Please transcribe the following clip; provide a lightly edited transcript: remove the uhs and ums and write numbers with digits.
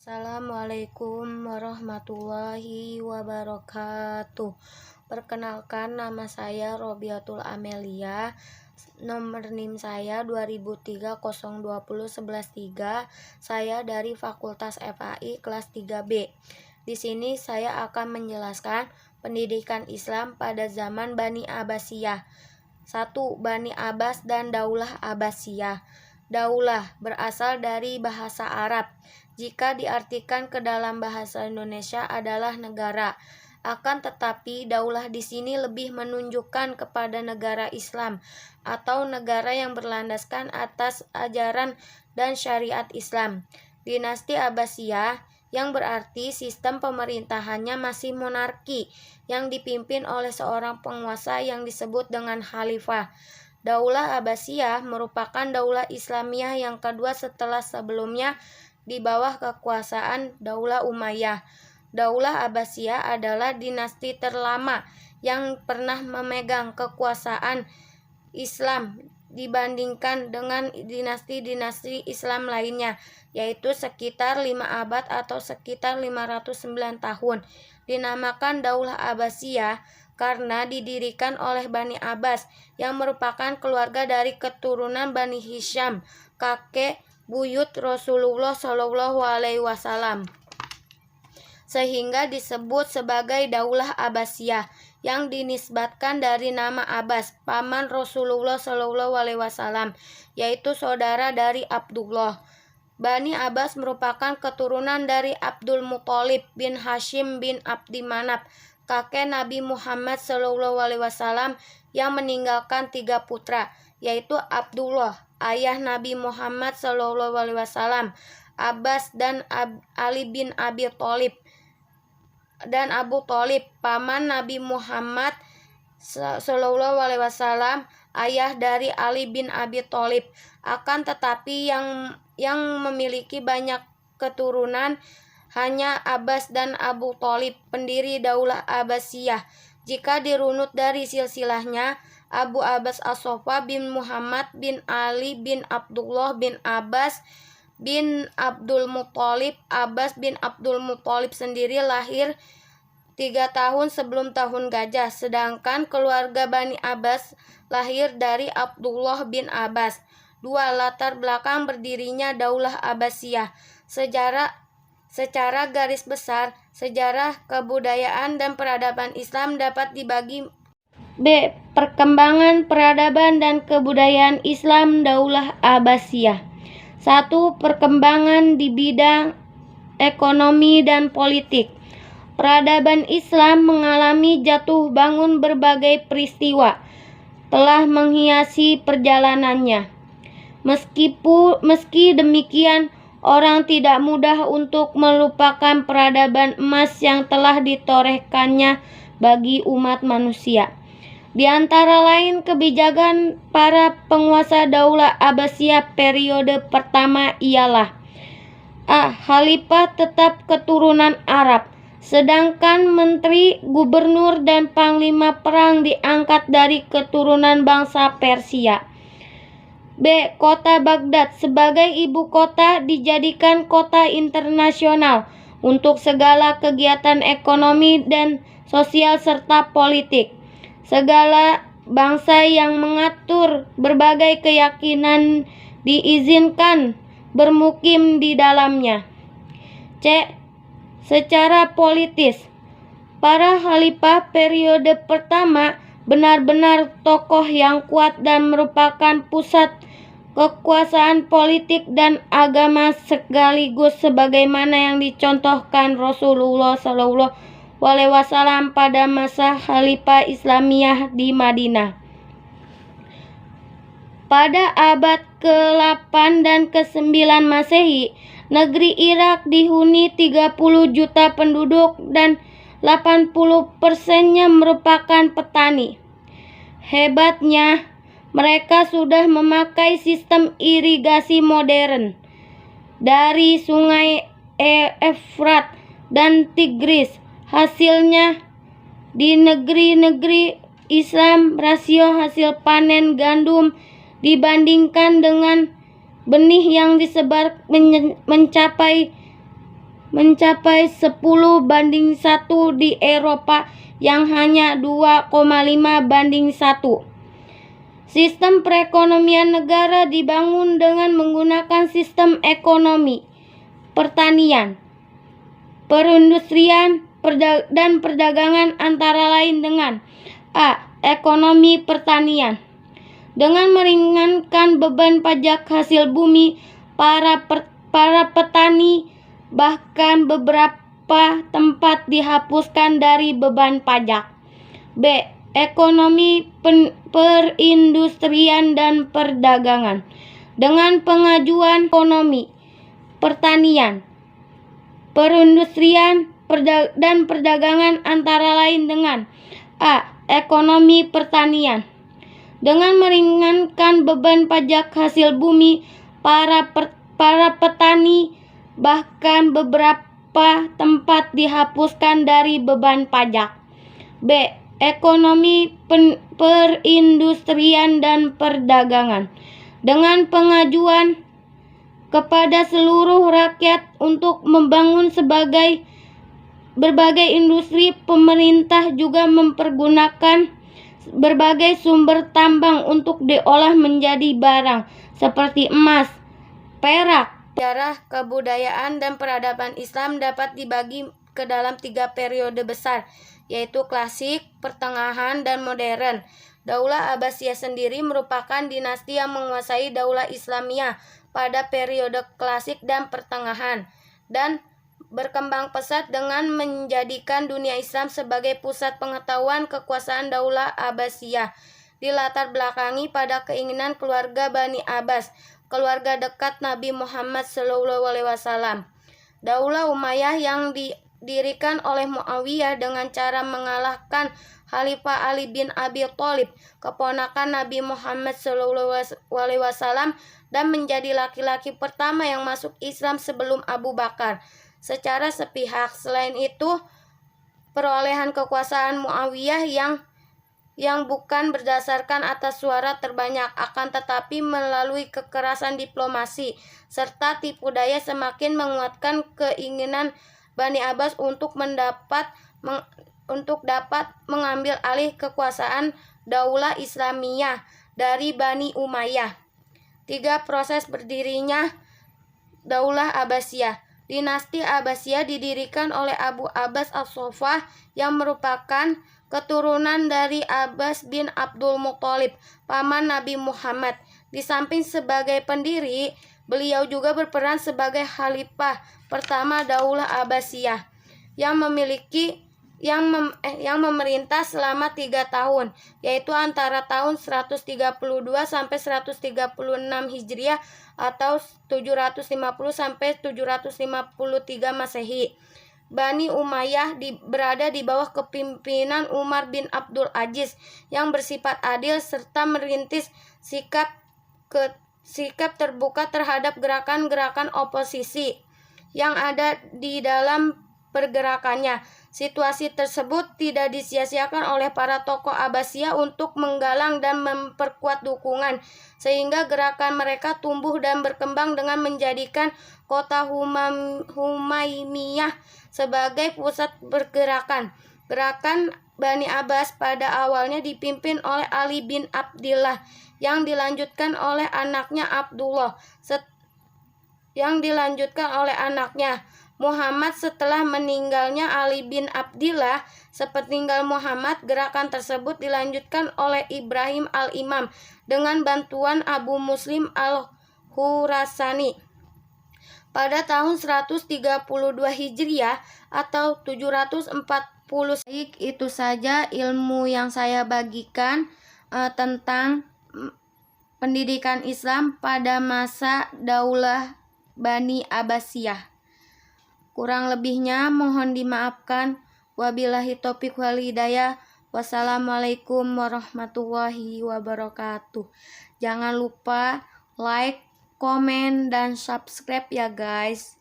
Assalamualaikum warahmatullahi wabarakatuh. Perkenalkan, nama saya Robiatul Amelia. Nomor NIM saya 2003-020-113. Saya dari Fakultas FAI kelas 3B. Di sini saya akan menjelaskan pendidikan Islam pada zaman Bani Abbasiyah. 1. Bani Abbas dan Daulah Abbasiyah. Daulah berasal dari bahasa Arab. Jika diartikan ke dalam bahasa Indonesia adalah negara. Akan tetapi daulah di sini lebih menunjukkan kepada negara Islam atau negara yang berlandaskan atas ajaran dan syariat Islam. Dinasti Abbasiyah yang berarti sistem pemerintahannya masih monarki yang dipimpin oleh seorang penguasa yang disebut dengan khalifah. Daulah Abbasiyah merupakan daulah Islamiyah yang kedua setelah sebelumnya di bawah kekuasaan Daulah Umayyah. Daulah Abbasiyah adalah dinasti terlama yang pernah memegang kekuasaan Islam dibandingkan dengan dinasti-dinasti Islam lainnya, yaitu sekitar 5 abad atau sekitar 509 tahun. Dinamakan Daulah Abbasiyah karena didirikan oleh Bani Abbas yang merupakan keluarga dari keturunan Bani Hisham, kakek buyut Rasulullah Shallallahu Alaihi Wasallam, sehingga disebut sebagai Daulah Abbasiyah yang dinisbatkan dari nama Abbas, paman Rasulullah Shallallahu Alaihi Wasallam, yaitu saudara dari Abdullah. Bani Abbas merupakan keturunan dari Abdul Muthalib bin Hashim bin Abdi Manaf, kakek Nabi Muhammad Shallallahu Alaihi Wasallam yang meninggalkan 3 putra, yaitu Abdullah, ayah Nabi Muhammad Shallallahu Alaihi Wasallam, Abbas dan Ali bin Abi Thalib, dan Abu Thalib, paman Nabi Muhammad Shallallahu Alaihi Wasallam, ayah dari Ali bin Abi Thalib. Akan tetapi yang memiliki banyak keturunan hanya Abbas dan Abu Thalib, pendiri Daulah Abbasiyah. Jika dirunut dari silsilahnya, Abu Abbas As-Soffa bin Muhammad bin Ali bin Abdullah bin Abbas bin Abdul Muthalib. Abbas bin Abdul Muthalib sendiri lahir 3 tahun sebelum tahun gajah, sedangkan keluarga Bani Abbas lahir dari Abdullah bin Abbas. 2. Latar belakang berdirinya Daulah Abbasiyah. Secara garis besar, sejarah, kebudayaan, dan peradaban Islam dapat dibagi. B. Perkembangan peradaban dan kebudayaan Islam Daulah Abbasiyah. 1. Perkembangan di bidang ekonomi dan politik. Peradaban Islam mengalami jatuh bangun berbagai peristiwa telah menghiasi perjalanannya. Meski demikian, orang tidak mudah untuk melupakan peradaban emas yang telah ditorehkannya bagi umat manusia. Di antara lain kebijakan para penguasa Daulah Abbasiyah periode pertama ialah A. Khalifah tetap keturunan Arab, sedangkan menteri, gubernur, dan panglima perang diangkat dari keturunan bangsa Persia. B. Kota Baghdad sebagai ibu kota dijadikan kota internasional untuk segala kegiatan ekonomi dan sosial serta politik. Segala bangsa yang mengatur berbagai keyakinan diizinkan bermukim di dalamnya. C. Secara politis, para khalifah periode pertama benar-benar tokoh yang kuat dan merupakan pusat kekuasaan politik dan agama sekaligus sebagaimana yang dicontohkan Rasulullah Shallallahu Alaihi Wasallam pada masa Khalifah Islamiyah di Madinah. Pada abad ke-8 dan ke-9 Masehi, negeri Irak dihuni 30 juta penduduk dan 80%-nya merupakan petani. Hebatnya, mereka sudah memakai sistem irigasi modern dari sungai Efrat dan Tigris. Hasilnya, di negeri-negeri Islam, rasio hasil panen gandum dibandingkan dengan benih yang disebar mencapai mencapai 10:1 di Eropa yang hanya 2,5:1. Sistem perekonomian negara dibangun dengan menggunakan sistem ekonomi, pertanian, perindustrian, dan perdagangan antara lain dengan A. Ekonomi pertanian. Dengan meringankan beban pajak hasil bumi, para petani bahkan beberapa tempat dihapuskan dari beban pajak. B. Ekonomi perindustrian dan perdagangan. Dengan pengajuan ekonomi, pertanian, perindustrian, dan perdagangan antara lain dengan A. Ekonomi pertanian. Dengan meringankan beban pajak hasil bumi, para petani bahkan beberapa tempat dihapuskan dari beban pajak. B. Ekonomi perindustrian dan perdagangan. Dengan pengajuan kepada seluruh rakyat untuk membangun berbagai industri, pemerintah juga mempergunakan berbagai sumber tambang untuk diolah menjadi barang seperti emas, perak. Sejarah, kebudayaan, dan peradaban Islam dapat dibagi ke dalam 3 periode besar, yaitu klasik, pertengahan, dan modern. Daulah Abbasiyah sendiri merupakan dinasti yang menguasai daulah Islamiyah pada periode klasik dan pertengahan, dan berkembang pesat dengan menjadikan dunia Islam sebagai pusat pengetahuan kekuasaan daulah Abbasiyah. Dilatar belakangi pada keinginan keluarga Bani Abbas, keluarga dekat Nabi Muhammad SAW. Daulah Umayyah yang didirikan oleh Muawiyah dengan cara mengalahkan Khalifah Ali bin Abi Thalib, keponakan Nabi Muhammad SAW, dan menjadi laki-laki pertama yang masuk Islam sebelum Abu Bakar secara sepihak. Selain itu, perolehan kekuasaan Muawiyah yang bukan berdasarkan atas suara terbanyak, akan tetapi melalui kekerasan diplomasi serta tipu daya, semakin menguatkan keinginan Bani Abbas untuk dapat mengambil alih kekuasaan daulah Islamiyah dari Bani Umayyah. 3. Proses berdirinya daulah Abbasiyah. Dinasti Abbasiyah didirikan oleh Abu Abbas As-Soffah yang merupakan keturunan dari Abbas bin Abdul Muthalib, paman Nabi Muhammad. Di samping sebagai pendiri, beliau juga berperan sebagai khalifah pertama daulah Abbasiyah yang memerintah selama 3 tahun, yaitu antara tahun 132 sampai 136 Hijriah atau 750 sampai 753 Masehi. Bani Umayyah berada di bawah kepemimpinan Umar bin Abdul Aziz yang bersifat adil serta merintis sikap terbuka terhadap gerakan-gerakan oposisi yang ada di dalam pergerakannya. Situasi tersebut tidak disia-siakan oleh para tokoh Abbasiyah untuk menggalang dan memperkuat dukungan, sehingga gerakan mereka tumbuh dan berkembang dengan menjadikan kota Humaymiyah sebagai pusat pergerakan. Gerakan Bani Abbas pada awalnya dipimpin oleh Ali bin Abdillah, yang dilanjutkan oleh anaknya Abdullah, Muhammad. Setelah meninggalnya Ali bin Abdillah, sepeninggal Muhammad, gerakan tersebut dilanjutkan oleh Ibrahim al-Imam dengan bantuan Abu Muslim al-Khurasani. Pada tahun 132 Hijriah atau 740. Baik, itu saja ilmu yang saya bagikan tentang pendidikan Islam pada masa daulah Bani Abbasiyah. Kurang lebihnya mohon dimaafkan. Wabillahi taufiq wal hidayah. Wassalamualaikum warahmatullahi wabarakatuh. Jangan lupa like, komen, dan subscribe ya guys.